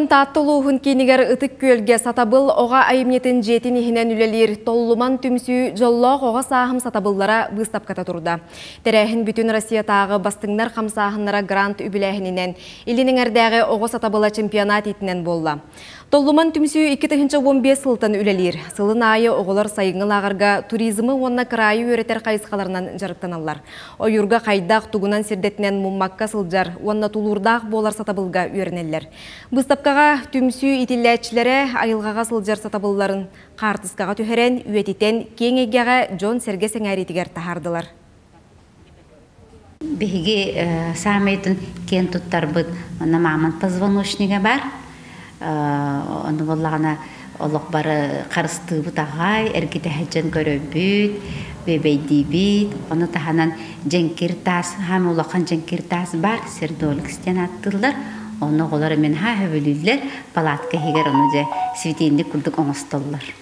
Таттылуғын кейінігер ұтық көлге сатабыл оға айымнетін жетін ихінен үлелер толлуман түмсі жоллоқ оға сағым сатабыллара бұстапката тұрда. Тәрәхін бүтін Россия тағы бастыңнар қамсағынлара грант үбіләхінінен, илінің әрдәғі оға сатабыла чемпионат етінен болла. Толлуман түмсі 2015 сылтан үлелер. Сылын айы оғылар сайыңыл ағырға туризмы онна крайы өретер қайысқаларынан жарықтаналар. Ойырға қайдақ туғынан сердетінен мұммаққа сылжар, онна тулурдақ болар сатабылға өрінелер. Бұстапкаға түмсі итілләтшілері айылғаға сылжар сатабылларын қартысқаға түхерен үйетітен кеңегеға Джон Серге сәңәритігер тахардылар. Беге сәмейтін кен тұттар бұд, оны мамын позвоночныға бар. Оны болағына олық бары қарысты бұд ағай, әргеті әджен көрі бүд, бебейді бүд. Оны тағанан жәңкер тас, хам олаққан жәңкер тас бар, сердолық істен аттылар. Оны олары мен ха өбілілер, палатқа хегер оны жа светейінде күлдік оңыстылар.